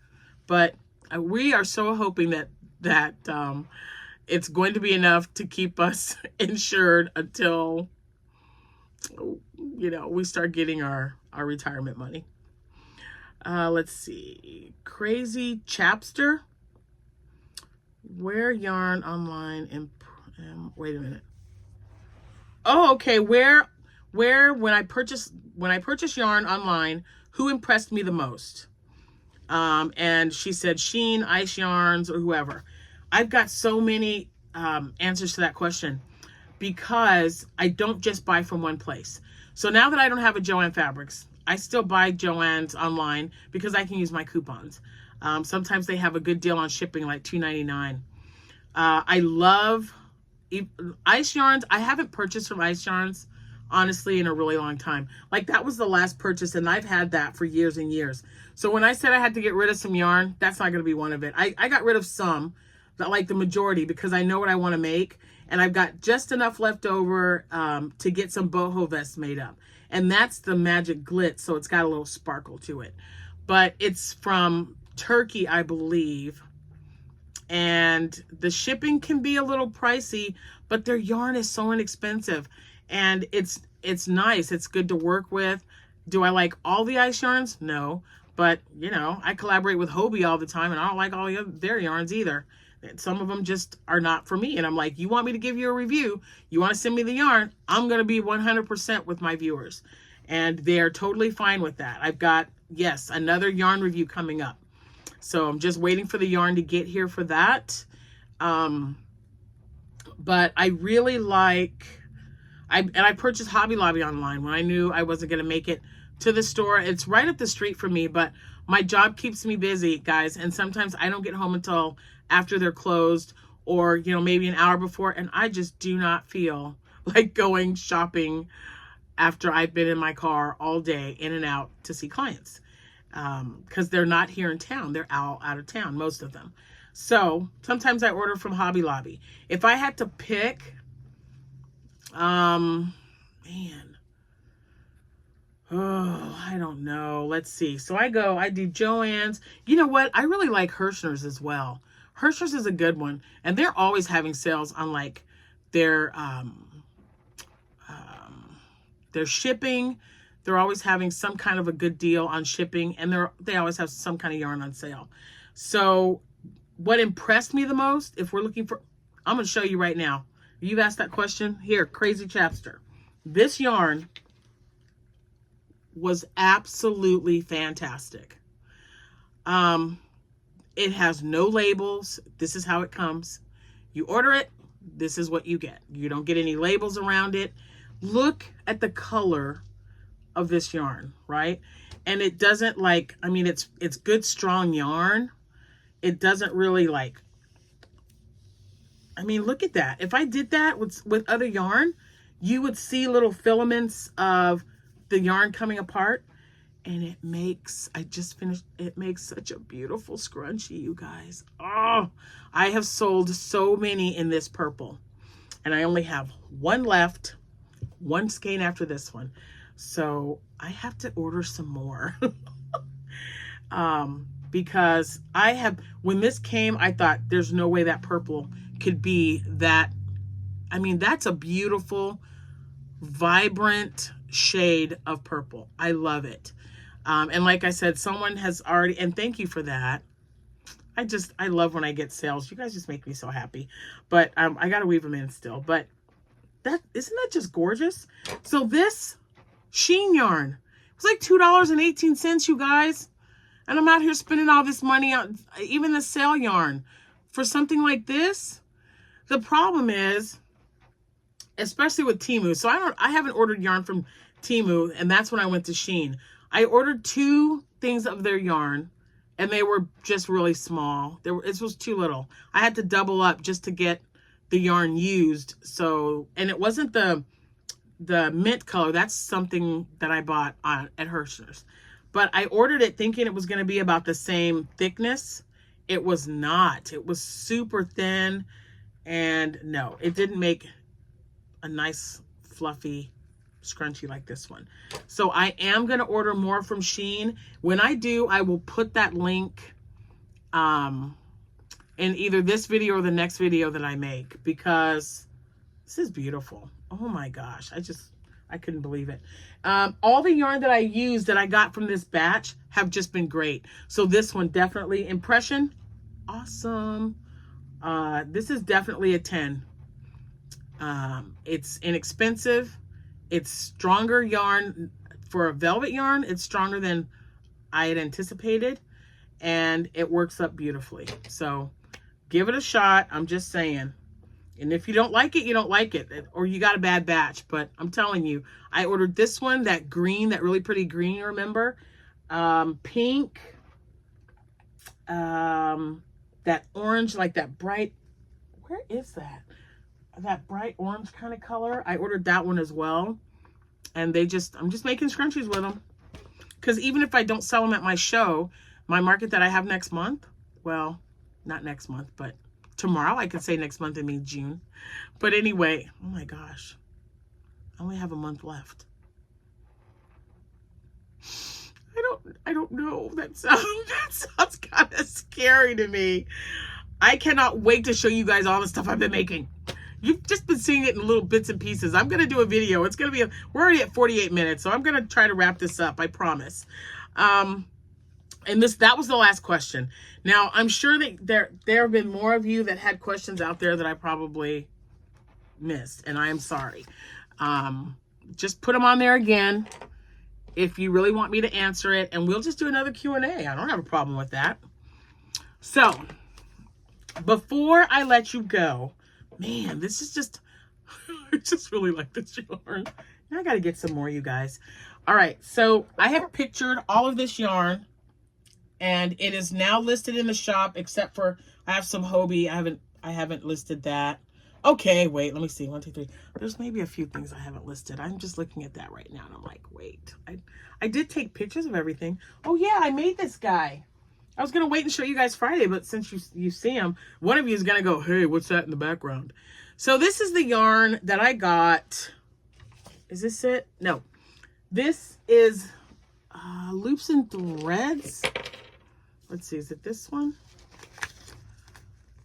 but we are so hoping that it's going to be enough to keep us insured until, we start getting our retirement money. Let's see. Crazy Chapster. Where yarn online wait a minute. Oh, okay. Where when I purchase yarn online, who impressed me the most? And she said Shein, Ice Yarns, or whoever. I've got so many answers to that question because I don't just buy from one place. So now that I don't have a Joann Fabrics, I still buy Joann's online because I can use my coupons. Sometimes they have a good deal on shipping, like $2.99. I love Ice Yarns. I haven't purchased from Ice Yarns, honestly, in a really long time. Like, that was the last purchase, and I've had that for years and years. So when I said I had to get rid of some yarn, that's not going to be one of it. I got rid of some, but like the majority, because I know what I want to make, and I've got just enough left over to get some boho vests made up. And that's the Magic Glitz, so it's got a little sparkle to it. But it's from Turkey, I believe. And the shipping can be a little pricey, but their yarn is so inexpensive. And it's nice. It's good to work with. Do I like all the ice yarns? No. But, I collaborate with Hobbies all the time, and I don't like all their yarns either. Some of them just are not for me. And I'm like, you want me to give you a review? You want to send me the yarn? I'm going to be 100% with my viewers. And they are totally fine with that. I've got, yes, another yarn review coming up. So I'm just waiting for the yarn to get here for that. But I really like, I purchased Hobby Lobby online when I knew I wasn't going to make it to the store. It's right up the street from me, but my job keeps me busy, guys. And sometimes I don't get home until after they're closed, or, maybe an hour before. And I just do not feel like going shopping after I've been in my car all day in and out to see clients. Because they're not here in town. They're out of town, most of them. So sometimes I order from Hobby Lobby. If I had to pick, I don't know. Let's see. So I do Joann's. You know what? I really like Hirschner's as well. Hirschner's is a good one. And they're always having sales on like their shipping. They're always having some kind of a good deal on shipping, and they always have some kind of yarn on sale. So what impressed me the most, if we're looking for, I'm going to show you right now. You've asked that question. Here, Crazy Chapster. This yarn was absolutely fantastic. It has no labels. This is how it comes. You order it, this is what you get. You don't get any labels around it. Look at the color of this yarn, right? And it doesn't like, I mean, it's good, strong yarn. It doesn't really like, I mean, look at that. If I did that with other yarn, you would see little filaments of the yarn coming apart. And it makes, I just finished, it makes such a beautiful scrunchie, you guys. Oh, I have sold so many in this purple. And I only have one left, one skein after this one. So I have to order some more. Because I have, when this came, I thought there's no way that purple could be that. I mean, that's a beautiful, vibrant shade of purple. I love it. And like I said, someone has already, and thank you for that. I love when I get sales. You guys just make me so happy. But I got to weave them in still. But isn't that just gorgeous? So this sheen yarn, it was like $2.18, you guys. And I'm out here spending all this money on even the sale yarn for something like this. The problem is, especially with Temu. So I haven't ordered yarn from Temu, and that's when I went to Shein. I ordered 2 things of their yarn, and they were just really small. It was too little. I had to double up just to get the yarn used. So, and it wasn't the mint color. That's something that I bought at Hershey's. But I ordered it thinking it was going to be about the same thickness. It was not. It was super thin. And no, it didn't make a nice fluffy scrunchie like this one. So I am going to order more from Shein. When I do, I will put that link in either this video or the next video that I make, because this is beautiful. Oh my gosh. I couldn't believe it. All the yarn that I used that I got from this batch have just been great. So this one definitely, impression, awesome. This is definitely a 10. It's inexpensive. It's stronger yarn. For a velvet yarn, it's stronger than I had anticipated. And it works up beautifully. So give it a shot. I'm just saying. And if you don't like it, you don't like it. Or you got a bad batch. But I'm telling you, I ordered this one, that green, that really pretty green, remember? Pink. That orange, like that bright, where is that? That bright orange kind of color. I ordered that one as well. And I'm just making scrunchies with them. Because even if I don't sell them at my show, my market that I have next month, well, not next month, but tomorrow, I could say next month, I mean June. But anyway, oh my gosh, I only have a month left. I don't know. That sounds kind of scary to me. I cannot wait to show you guys all the stuff I've been making. You've just been seeing it in little bits and pieces. I'm going to do a video. It's going to be, we're already at 48 minutes, so I'm going to try to wrap this up. I promise. And that was the last question. Now, I'm sure that there have been more of you that had questions out there that I probably missed, and I am sorry. Just put them on there again if you really want me to answer it, and we'll just do another Q&A. I don't have a problem with that. So, before I let you go, man, this is just, I just really like this yarn. I got to get some more, you guys. All right, so I have pictured all of this yarn, and it is now listed in the shop, except for I have some Hobie. I haven't listed that. Okay, wait, let me see. 1, 2, 3. There's maybe a few things I haven't listed. I'm just looking at that right now, and I'm like, wait. I did take pictures of everything. Oh yeah, I made this guy. I was gonna wait and show you guys Friday, but since you see him, one of you is gonna go, hey, what's that in the background? So this is the yarn that I got. Is this it? No. This is Loops and Threads. Let's see, is it this one?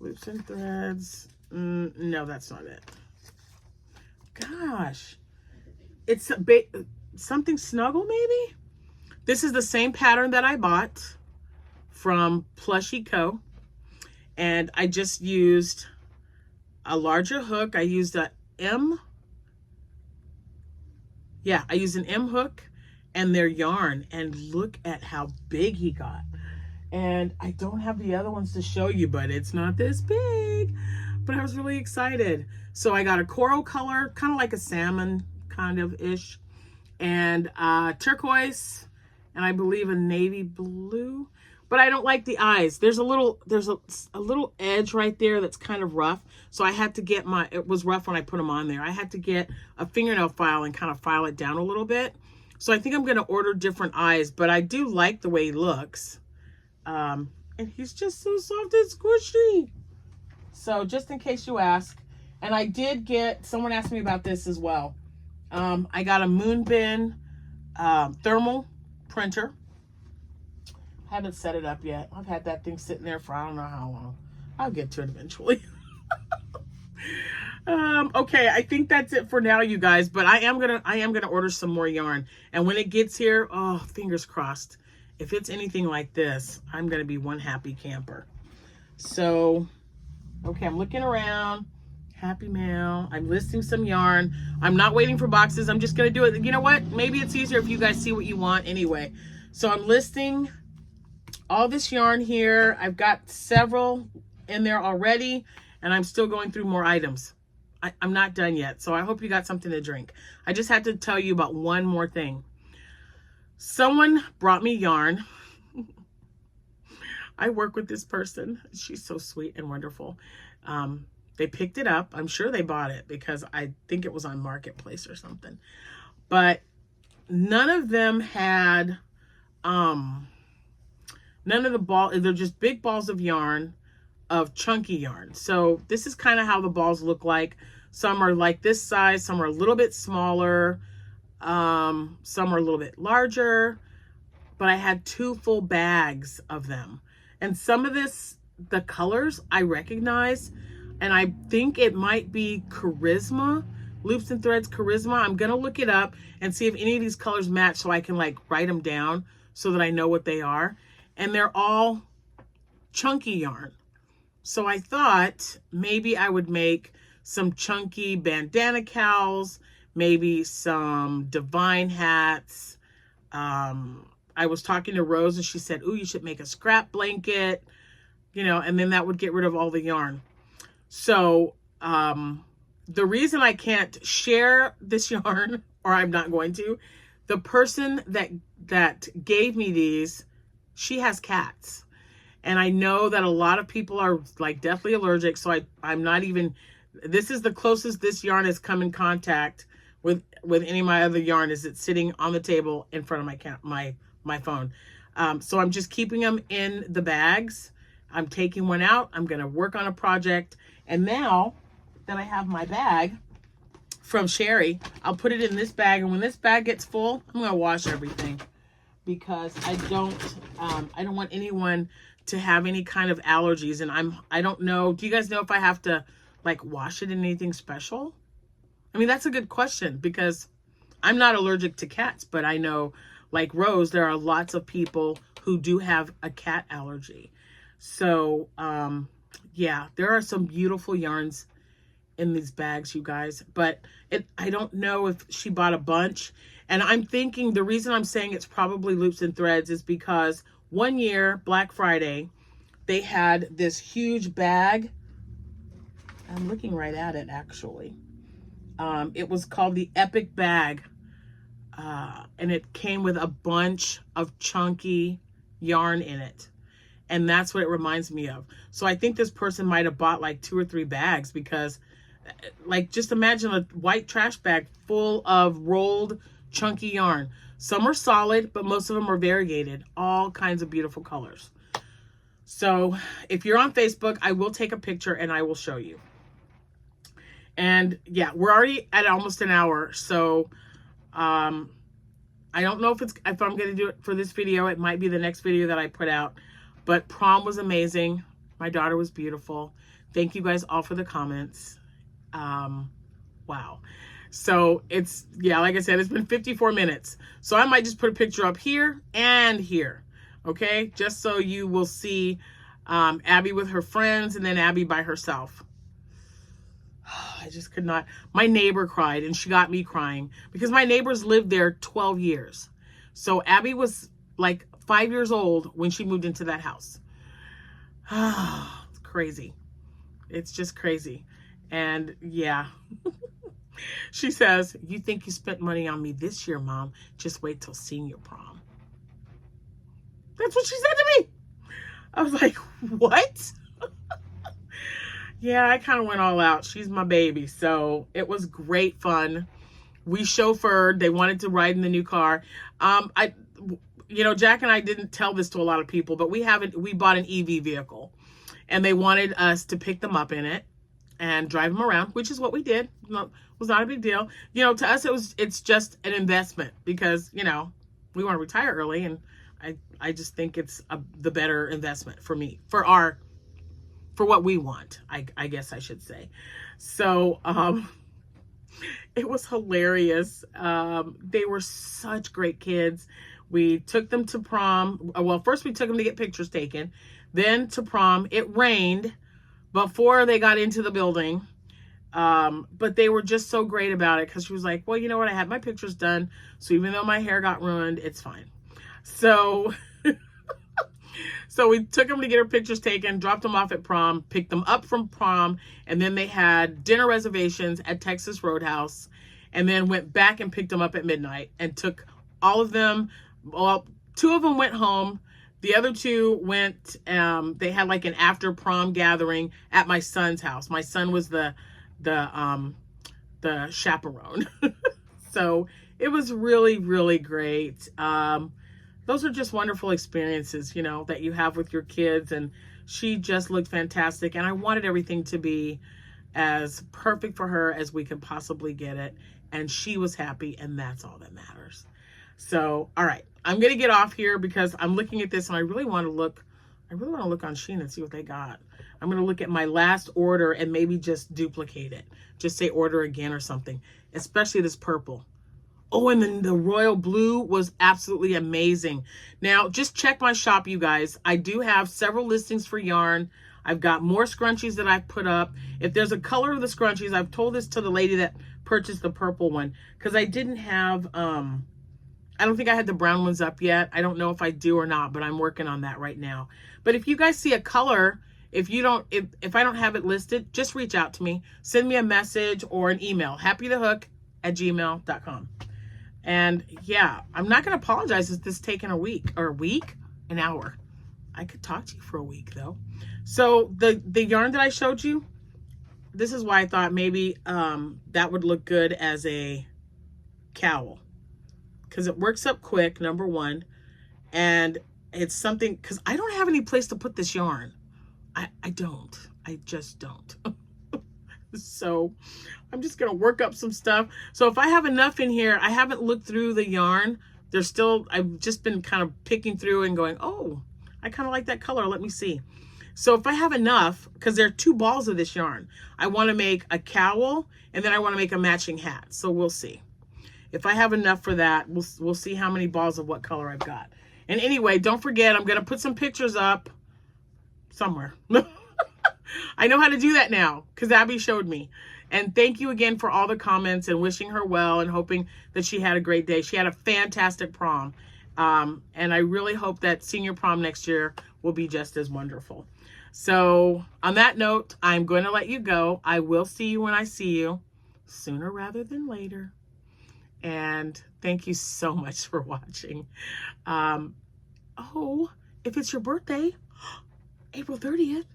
Loops and Threads. No, that's not it. Gosh. It's something Snuggle, maybe? This is the same pattern that I bought from Plushy Co. And I just used a larger hook. I used a M. Yeah, I used an M hook and their yarn. And look at how big he got. And I don't have the other ones to show you, but it's not this big. but I was really excited. So I got a coral color, kind of like a salmon kind of ish, and turquoise, and I believe a navy blue. But I don't like the eyes. There's a little edge right there that's kind of rough. So I had to get it was rough when I put them on there. I had to get a fingernail file and kind of file it down a little bit. So I think I'm going to order different eyes, but I do like the way he looks. And he's just so soft and squishy. So just in case you ask, and I did get, someone asked me about this as well. I got a Moonbin thermal printer. Haven't set it up yet. I've had that thing sitting there for I don't know how long. I'll get to it eventually. Okay, I think that's it for now, you guys. But I am gonna order some more yarn. And when it gets here, oh, fingers crossed. If it's anything like this, I'm gonna be one happy camper. So, okay, I'm looking around. Happy mail. I'm listing some yarn. I'm not waiting for boxes. I'm just gonna do it. You know what? Maybe it's easier if you guys see what you want anyway. So I'm listing all this yarn here. I've got several in there already, and I'm still going through more items. I'm not done yet, so I hope you got something to drink. I just had to tell you about one more thing. Someone brought me yarn. I work with this person. She's so sweet and wonderful. They picked it up. I'm sure they bought it because I think it was on Marketplace or something. But none of them had... none of the balls, they're just big balls of yarn, of chunky yarn. So this is kind of how the balls look like. Some are like this size, some are a little bit smaller, some are a little bit larger, but I had 2 full bags of them. And some of this, the colors I recognize, and I think it might be Charisma, Loops and Threads Charisma. I'm gonna look it up and see if any of these colors match so I can like write them down so that I know what they are. And they're all chunky yarn. So I thought maybe I would make some chunky bandana cowls, maybe some divine hats. I was talking to Rose and she said, ooh, you should make a scrap blanket, you know, and then that would get rid of all the yarn. So the reason I can't share this yarn, or I'm not going to, the person that gave me these, she has cats. And I know that a lot of people are like deathly allergic. So I'm not even, this is the closest this yarn has come in contact with any of my other yarn, is it's sitting on the table in front of my phone. So I'm just keeping them in the bags. I'm taking one out. I'm going to work on a project. And now that I have my bag from Sherry, I'll put it in this bag. And when this bag gets full, I'm going to wash everything, because I don't want anyone to have any kind of allergies. And I don't know, do you guys know if I have to like wash it in anything special? I mean, that's a good question, because I'm not allergic to cats, but I know, like Rose, there are lots of people who do have a cat allergy. So yeah, there are some beautiful yarns in these bags, you guys, but I don't know if she bought a bunch. And I'm thinking the reason I'm saying it's probably Loops and Threads is because one year, Black Friday, they had this huge bag. I'm looking right at it, actually. It was called the Epic Bag. And it came with a bunch of chunky yarn in it. And that's what it reminds me of. So I think this person might have bought like 2 or 3 bags, because like, just imagine a white trash bag full of rolled chunky yarn. Some are solid, but most of them are variegated, all kinds of beautiful colors. So if you're on Facebook, I will take a picture and I will show you. And yeah, we're already at almost an hour. So I don't know if I'm going to do it for this video. It might be the next video that I put out. But prom was amazing. My daughter was beautiful. Thank you guys all for the comments. Wow. So it's, yeah, like I said, it's been 54 minutes. So I might just put a picture up here and here. Okay. Just so you will see Abby with her friends and then Abby by herself. I just could not. My neighbor cried, and she got me crying, because my neighbors lived there 12 years. So Abby was like 5 years old when she moved into that house. It's crazy. It's just crazy. And yeah, she says, you think you spent money on me this year, Mom? Just wait till senior prom. That's what she said to me. I was like, what? Yeah, I kind of went all out. She's my baby. So it was great fun. We chauffeured. They wanted to ride in the new car. Jack and I didn't tell this to a lot of people, but we bought an EV vehicle, and they wanted us to pick them up in it and drive them around, which is what we did. No, was not a big deal. To us, it's just an investment because, we want to retire early, and I just think it's the better investment for me, for what we want, I guess I should say. So, it was hilarious. They were such great kids. We took them to prom. Well, first we took them to get pictures taken, then to prom. It rained before they got into the building. But they were just so great about it because she was like, well, you know what? I had my pictures done. So even though my hair got ruined, it's fine. So, so we took them to get her pictures taken, dropped them off at prom, picked them up from prom, and then they had dinner reservations at Texas Roadhouse, and then went back and picked them up at midnight and took all of them. Well, 2 of them went home. The other 2 went, they had like an after prom gathering at my son's house. My son was the chaperone. So it was really, really great. Those are just wonderful experiences, that you have with your kids. And she just looked fantastic. And I wanted everything to be as perfect for her as we could possibly get it. And she was happy, and that's all that matters. So, all right, I'm going to get off here because I'm looking at this and I really want to look on Shein and see what they got. I'm going to look at my last order and maybe just duplicate it. Just say order again or something, especially this purple. Oh, and then the royal blue was absolutely amazing. Now, just check my shop, you guys. I do have several listings for yarn. I've got more scrunchies that I've put up. If there's a color of the scrunchies, I've told this to the lady that purchased the purple one because I didn't have, I don't think I had the brown ones up yet. I don't know if I do or not, but I'm working on that right now. But if you guys see a color, if I don't have it listed, just reach out to me. Send me a message or an email, happytohook@gmail.com. And yeah, I'm not going to apologize if this is taking a week, an hour. I could talk to you for a week though. So the yarn that I showed you, this is why I thought maybe that would look good as a cowl. Because it works up quick, number one. And it's something, because I don't have any place to put this yarn. I don't. I just don't. So I'm just going to work up some stuff. So if I have enough in here, I haven't looked through the yarn. I've just been kind of picking through and going, oh, I kind of like that color. Let me see. So if I have enough, because there are 2 balls of this yarn, I want to make a cowl and then I want to make a matching hat. So we'll see. If I have enough for that, we'll see how many balls of what color I've got. And anyway, don't forget, I'm going to put some pictures up somewhere. I know how to do that now because Abby showed me. And thank you again for all the comments and wishing her well and hoping that she had a great day. She had a fantastic prom. And I really hope that senior prom next year will be just as wonderful. So on that note, I'm going to let you go. I will see you when I see you, sooner rather than later. And thank you so much for watching. Oh, if it's your birthday, April 30th,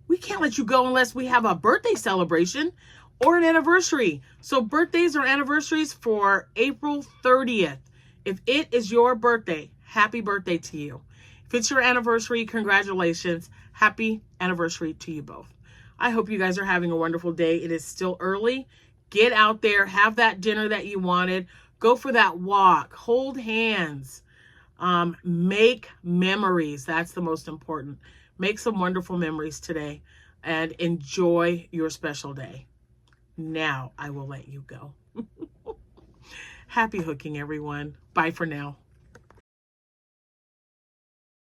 we can't let you go unless we have a birthday celebration or an anniversary. So birthdays or anniversaries for April 30th. If it is your birthday, happy birthday to you. If it's your anniversary, congratulations. Happy anniversary to you both. I hope you guys are having a wonderful day. It is still early. Get out there, have that dinner that you wanted. Go for that walk, hold hands, make memories. That's the most important. Make some wonderful memories today and enjoy your special day. Now I will let you go. Happy hooking, everyone. Bye for now.